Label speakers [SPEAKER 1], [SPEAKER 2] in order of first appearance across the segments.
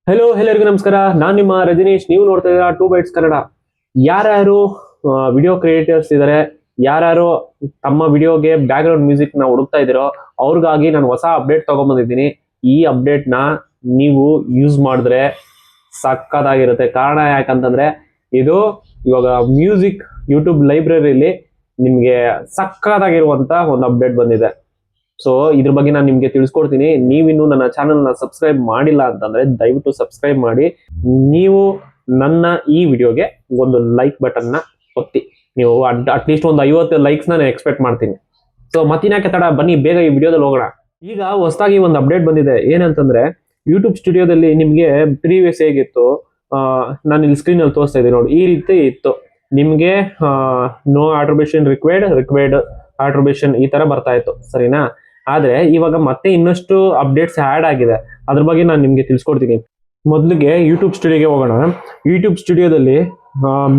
[SPEAKER 1] Hello ಎಲ್ಲರಿಗೂ ನಮಸ್ಕಾರ. ನಾನು ನಿಮ್ಮ ರಜನೀಶ್. ನೀವು ನೋಡ್ತಾ ಇದ್ದೀರಾ 2 ಬೈಟ್ಸ್ ಕನ್ನಡ. ಯಾರ್ಯಾರು ವಿಡಿಯೋ ಕ್ರಿಯೇಟರ್ಸ್ ಇದ್ದಾರೆ, ಯಾರ್ಯಾರು ತಮ್ಮ ವಿಡಿಯೋಗೆ ಬ್ಯಾಕ್ ಗ್ರೌಂಡ್ ಮ್ಯೂಸಿಕ್ ನ ಹುಡುಕ್ತಾ ಇದ್ದೀರೋ ಅವ್ರಿಗಾಗಿ ನಾನು ಹೊಸ ಅಪ್ಡೇಟ್ ತಗೊಂಡ್ಬಂದಿದ್ದೀನಿ. ಈ ಅಪ್ಡೇಟ್ ನ ನೀವು ಯೂಸ್ ಮಾಡಿದ್ರೆ ಸಕ್ಕತ್ತಾಗಿರುತ್ತೆ. ಕಾರಣ ಯಾಕಂತಂದ್ರೆ ಇದು ಇವಾಗ ಮ್ಯೂಸಿಕ್ ಯೂಟ್ಯೂಬ್ ಲೈಬ್ರರಿಲಿ ನಿಮ್ಗೆ ಸಕ್ಕತ್ತಾಗಿರುವಂತ ಒಂದು ಅಪ್ಡೇಟ್ ಬಂದಿದೆ. ಸೊ ಇದ್ರ ಬಗ್ಗೆ ನಾನು ನಿಮ್ಗೆ ತಿಳಿಸ್ಕೊಡ್ತೀನಿ. ನೀವಿನ್ನು ನನ್ನ ಚಾನಲ್ ನ ಸಬ್ಸ್ಕ್ರೈಬ್ ಮಾಡಿಲ್ಲ ಅಂತಂದ್ರೆ ದಯವಿಟ್ಟು ಸಬ್ಸ್ಕ್ರೈಬ್ ಮಾಡಿ. ನೀವು ನನ್ನ ಈ ವಿಡಿಯೋಗೆ ಒಂದು ಲೈಕ್ ಬಟನ್ ನ ಒತ್ತಿ. ನೀವು ಅಟ್ಲೀಸ್ಟ್ ಒಂದು 50 ಲೈಕ್ಸ್ ನಾನು ಎಕ್ಸ್ಪೆಕ್ಟ್ ಮಾಡ್ತೀನಿ. ಸೊ ಮತ್ತಿನ್ಯಾಕೆ ತಡ, ಬನ್ನಿ ಬೇಗ ಈ ವಿಡಿಯೋದಲ್ಲಿ ಹೋಗೋಣ. ಈಗ ಹೊಸದಾಗಿ ಒಂದು ಅಪ್ಡೇಟ್ ಬಂದಿದೆ. ಏನಂತಂದ್ರೆ ಯೂಟ್ಯೂಬ್ ಸ್ಟುಡಿಯೋದಲ್ಲಿ ನಿಮ್ಗೆ ಪ್ರೀವಿಯಸ್ ಹೇಗಿತ್ತು, ನಾನು ಇಲ್ಲಿ ಸ್ಕ್ರೀನ್ ಅಲ್ಲಿ ತೋರಿಸ್ತಾ ಇದ್ದೀನಿ ನೋಡಿ, ಈ ರೀತಿ ಇತ್ತು. ನಿಮ್ಗೆ ನೋ ಆಟ್ರಿಬ್ಯೂಷನ್ ರಿಕ್ವೈರ್ಡ್ ಆಟ್ರಿಬ್ಯೂಷನ್ ಈ ತರ ಬರ್ತಾ ಇತ್ತು, ಸರಿನಾ? ಆದ್ರೆ ಇವಾಗ ಮತ್ತೆ ಇನ್ನಷ್ಟು ಅಪ್ಡೇಟ್ಸ್ ಆಡ್ ಆಗಿದೆ. ಅದ್ರ ಬಗ್ಗೆ ನಾನು ನಿಮ್ಗೆ ತಿಳಿಸ್ಕೊಡ್ತೀನಿ. ಮೊದಲಿಗೆ ಯೂಟ್ಯೂಬ್ ಸ್ಟುಡಿಯೋಗೆ ಹೋಗೋಣ. ಯೂಟ್ಯೂಬ್ ಸ್ಟುಡಿಯೋದಲ್ಲಿ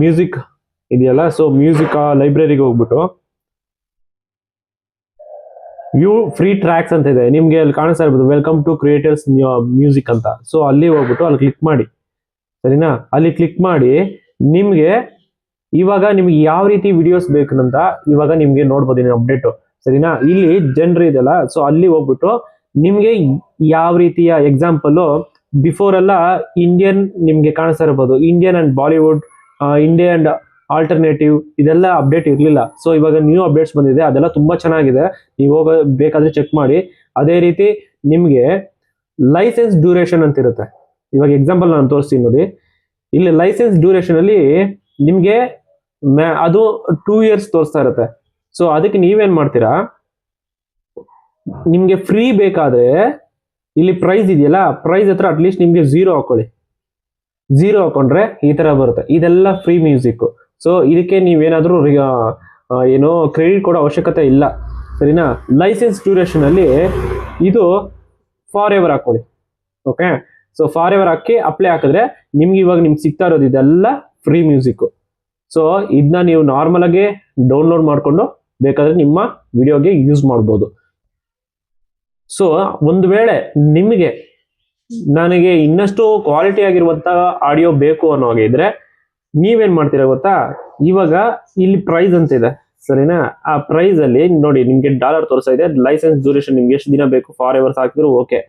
[SPEAKER 1] ಮ್ಯೂಸಿಕ್ ಇದೆಯಲ್ಲ, ಸೊ ಮ್ಯೂಸಿಕ್ ಲೈಬ್ರರಿಗೆ ಹೋಗ್ಬಿಟ್ಟು ವ್ಯೂ ಫ್ರೀ ಟ್ರ್ಯಾಕ್ಸ್ ಅಂತ ಇದೆ. ನಿಮ್ಗೆ ಅಲ್ಲಿ ಕಾಣಿಸ್ತಾ ಇರ್ಬೋದು, ವೆಲ್ಕಮ್ ಟು ಕ್ರಿಯೇಟರ್ಸ್ ಮ್ಯೂಸಿಕ್ ಅಂತ. ಸೊ ಅಲ್ಲಿ ಹೋಗ್ಬಿಟ್ಟು ಅಲ್ಲಿ ಕ್ಲಿಕ್ ಮಾಡಿ, ಸರಿನಾ? ಅಲ್ಲಿ ಕ್ಲಿಕ್ ಮಾಡಿ ನಿಮ್ಗೆ ಇವಾಗ ನಿಮ್ಗೆ ಯಾವ ರೀತಿ ವಿಡಿಯೋಸ್ ಬೇಕಂತ ಇವಾಗ ನಿಮ್ಗೆ ನೋಡ್ಬೋದು ಅಪ್ಡೇಟ್, ಸರಿನಾ? ಇಲ್ಲಿ ಜನರು ಇದೆಲ್ಲ, ಸೊ ಅಲ್ಲಿ ಹೋಗ್ಬಿಟ್ಟು ನಿಮ್ಗೆ ಯಾವ ರೀತಿಯ ಎಕ್ಸಾಂಪಲ್ ಬಿಫೋರ್ ಎಲ್ಲ ಇಂಡಿಯನ್ ನಿಮ್ಗೆ ಕಾಣಿಸ್ತಾ ಇರ್ಬೋದು, Indian and Bollywood, Indian and alternative, ಇದೆಲ್ಲ ಅಪ್ಡೇಟ್ ಇರಲಿಲ್ಲ. ಸೊ ಇವಾಗ ನ್ಯೂ ಅಪ್ಡೇಟ್ಸ್ ಬಂದಿದೆ, ಅದೆಲ್ಲ ತುಂಬಾ ಚೆನ್ನಾಗಿದೆ. ನೀವು ಬೇಕಾದ್ರೆ ಚೆಕ್ ಮಾಡಿ. ಅದೇ ರೀತಿ ನಿಮ್ಗೆ ಲೈಸೆನ್ಸ್ ಡ್ಯೂರೇಷನ್ ಅಂತ ಇರುತ್ತೆ. ಇವಾಗ ಎಕ್ಸಾಂಪಲ್ ನಾನು ತೋರಿಸ್ತೀನಿ ನೋಡಿ. ಇಲ್ಲಿ ಲೈಸೆನ್ಸ್ ಡ್ಯೂರೇಷನ್ ಅಲ್ಲಿ ನಿಮ್ಗೆ ಅದು 2 years ತೋರಿಸ್ತಾ ಇರುತ್ತೆ. ಸೊ ಅದಕ್ಕೆ ನೀವೇನ್ ಮಾಡ್ತೀರಾ, ನಿಮ್ಗೆ ಫ್ರೀ ಬೇಕಾದ್ರೆ ಇಲ್ಲಿ ಪ್ರೈಸ್ ಇದೆಯಲ್ಲ, ಪ್ರೈಸ್ ಹತ್ರ ಅಟ್ಲೀಸ್ಟ್ ನಿಮ್ಗೆ 0 ಹಾಕೊಳ್ಳಿ. 0 ಹಾಕೊಂಡ್ರೆ ಈ ತರ ಬರುತ್ತೆ. ಇದೆಲ್ಲ ಫ್ರೀ ಮ್ಯೂಸಿಕ್. ಸೊ ಇದಕ್ಕೆ ನೀವೇನಾದ್ರೂ ಏನೋ ಕ್ರೆಡಿಟ್ ಕೊಡೋ ಅವಶ್ಯಕತೆ ಇಲ್ಲ, ಸರಿನಾ? ಲೈಸೆನ್ಸ್ ಡ್ಯೂರೇಷನ್ ಅಲ್ಲಿ ಇದು ಫಾರ್ ಎವರ್ ಹಾಕೊಳ್ಳಿ. Okay, so for ever hockey apply ಹಾಕಿದ್ರೆ ನಿಮ್ಗೆ ಇವಾಗ ನಿಮ್ಗೆ ಸಿಗ್ತಾ ಇರೋದು ಇದೆಲ್ಲ ಫ್ರೀ ಮ್ಯೂಸಿಕ್. ಸೊ ಇದನ್ನ ನೀವು ನಾರ್ಮಲ್ ಆಗಿ ಡೌನ್ಲೋಡ್ ಮಾಡ್ಕೊಂಡು ಬೇಕಾದ್ರೆ ನಿಮ್ಮ ವಿಡಿಯೋಗೆ ಯೂಸ್ ಮಾಡ್ಬೋದು. ಸೊ ಒಂದು ವೇಳೆ ನಿಮಗೆ ನನಗೆ ಇನ್ನಷ್ಟು ಕ್ವಾಲಿಟಿ ಆಗಿರುವಂತ ಆಡಿಯೋ ಬೇಕು ಅನ್ನೋ ಹಾಗೆ ಇದ್ರೆ ನೀವೇನ್ ಮಾಡ್ತೀರಾ ಗೊತ್ತಾ? ಇವಾಗ ಇಲ್ಲಿ ಪ್ರೈಸ್ ಅಂತ ಇದೆ, ಸರಿನಾ? ಆ ಪ್ರೈಸ್ ಅಲ್ಲಿ ನೋಡಿ ನಿಮ್ಗೆ $, ತೋರಿಸ್ತಾ ಇದೆ. ಲೈಸೆನ್ಸ್ ಡ್ಯೂರೇಷನ್ ನಿಮ್ಗೆ ಎಷ್ಟು ದಿನ ಬೇಕು, ಫಾರ್ ಎವರ್ಸ್ ಹಾಕಿದ್ರು ಓಕೆ.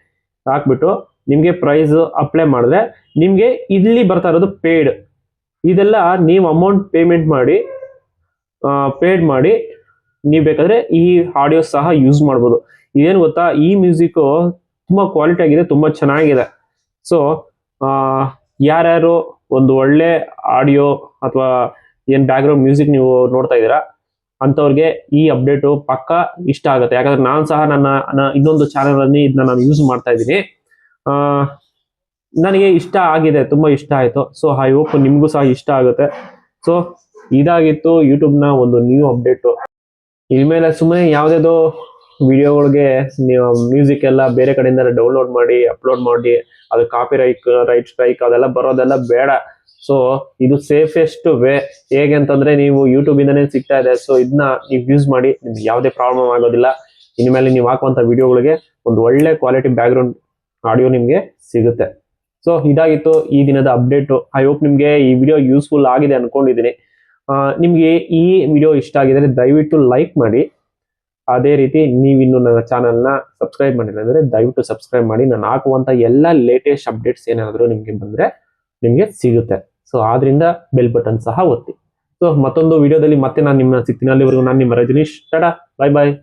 [SPEAKER 1] ಹಾಕ್ಬಿಟ್ಟು ನಿಮ್ಗೆ ಪ್ರೈಸ್ ಅಪ್ಲೈ ಮಾಡಿದ್ರೆ ನಿಮ್ಗೆ ಇಲ್ಲಿ ಬರ್ತಾ ಇರೋದು ಪೇಯ್ಡ್. ಇದೆಲ್ಲ ನೀವು ಅಮೌಂಟ್ ಪೇಮೆಂಟ್ ಮಾಡಿ ಪೇಡ್ ಮಾಡಿ ನೀವು ಬೇಕಾದ್ರೆ ಈ ಆಡಿಯೋ ಸಹ ಯೂಸ್ ಮಾಡ್ಬೋದು. ಇದೇನು ಗೊತ್ತಾ, ಈ ಮ್ಯೂಸಿಕ್ ತುಂಬಾ ಕ್ವಾಲಿಟಿ ಆಗಿದೆ, ತುಂಬಾ ಚೆನ್ನಾಗಿದೆ. ಸೊ ಯಾರ್ಯಾರು ಒಂದು ಒಳ್ಳೆ ಆಡಿಯೋ ಅಥವಾ ಏನ್ ಬ್ಯಾಕ್ ಗ್ರೌಂಡ್ ಮ್ಯೂಸಿಕ್ ನೀವು ನೋಡ್ತಾ ಇದ್ದೀರಾ ಅಂತವ್ರಿಗೆ ಈ ಅಪ್ಡೇಟು ಪಕ್ಕ ಇಷ್ಟ ಆಗುತ್ತೆ. ಯಾಕಂದ್ರೆ ನಾನು ಸಹ ನನ್ನ ಇನ್ನೊಂದು ಚಾನಲ್ ಅಲ್ಲಿ ಇದನ್ನ ನಾನು ಯೂಸ್ ಮಾಡ್ತಾ ಇದ್ದೀನಿ. ನನಗೆ ಇಷ್ಟ ಆಗಿದೆ, ತುಂಬಾ ಇಷ್ಟ ಆಯ್ತು. ಸೊ ಐ ಹೋಪ್ ನಿಮ್ಗೂ ಸಹ ಇಷ್ಟ ಆಗುತ್ತೆ. ಸೊ ಇದಾಗಿತ್ತು ಯೂಟ್ಯೂಬ್ ನ ಒಂದು ನ್ಯೂ ಅಪ್ಡೇಟ್. ಇನ್ಮೇಲೆ ಸುಮ್ಮನೆ ಯಾವ್ದೇದೋ ವಿಡಿಯೋಗಳಿಗೆ ನೀವು ಮ್ಯೂಸಿಕ್ ಎಲ್ಲ ಬೇರೆ ಕಡೆಯಿಂದ ಡೌನ್ಲೋಡ್ ಮಾಡಿ ಅಪ್ಲೋಡ್ ಮಾಡಿ ಅದು ಕಾಪಿ ರೈಟ್ ಸ್ಟ್ರೈಕ್ ಅದೆಲ್ಲ ಬರೋದೆಲ್ಲ ಬೇಡ. ಸೊ ಇದು ಸೇಫೆಸ್ಟ್ ವೇ. ಹೇಗೆ ಅಂತಂದ್ರೆ ನೀವು ಯೂಟ್ಯೂಬ್ ಇಂದನೇ ಸಿಗ್ತಾ ಇದೆ. ಸೊ ಇದನ್ನ ನೀವು ಯೂಸ್ ಮಾಡಿ, ನಿಮ್ಗೆ ಯಾವುದೇ ಪ್ರಾಬ್ಲಮ್ ಆಗೋದಿಲ್ಲ. ಇನ್ಮೇಲೆ ನೀವು ಹಾಕುವಂತ ವಿಡಿಯೋಗಳಿಗೆ ಒಂದು ಒಳ್ಳೆ ಕ್ವಾಲಿಟಿ ಬ್ಯಾಕ್ ಗ್ರೌಂಡ್ ಆಡಿಯೋ ನಿಮ್ಗೆ ಸಿಗುತ್ತೆ. ಸೊ ಇದಾಗಿತ್ತು ಈ ದಿನದ ಅಪ್ಡೇಟ್. ಐ ಹೋಪ್ ನಿಮ್ಗೆ ಈ ವಿಡಿಯೋ ಯೂಸ್ಫುಲ್ ಆಗಿದೆ ಅನ್ಕೊಂಡಿದ್ದೀನಿ. ನಿಮ್ಗೆ ಈ ವಿಡಿಯೋ ಇಷ್ಟ ಆಗಿದ್ರೆ ದಯವಿಟ್ಟು ಲೈಕ್ ಮಾಡಿ. ಅದೇ ರೀತಿ ನೀವಿನ್ನು ನನ್ನ ಚಾನಲ್ನ ಸಬ್ಸ್ಕ್ರೈಬ್ ಮಾಡಿಲ್ಲ ಅಂದ್ರೆ ದಯವಿಟ್ಟು ಸಬ್ಸ್ಕ್ರೈಬ್ ಮಾಡಿ. ನಾನು ಹಾಕುವಂತ ಎಲ್ಲ ಲೇಟೆಸ್ಟ್ ಅಪ್ಡೇಟ್ಸ್ ಏನಾದರೂ ನಿಮ್ಗೆ ಬಂದ್ರೆ ನಿಮ್ಗೆ ಸಿಗುತ್ತೆ. ಸೊ ಆದ್ರಿಂದ ಬೆಲ್ ಬಟನ್ ಸಹ ಒತ್ತಿ. ಸೊ ಮತ್ತೊಂದು ವಿಡಿಯೋದಲ್ಲಿ ಮತ್ತೆ ನಾನು ನಿಮ್ಮನ್ನ ಸಿಗ್ತೀನಿ. ಅಲ್ಲಿವರೆಗೂ ನಾನು ನಿಮ್ಮ ರಜನೀಶ್. ಟಾಟಾ, ಬಾಯ್ ಬಾಯ್.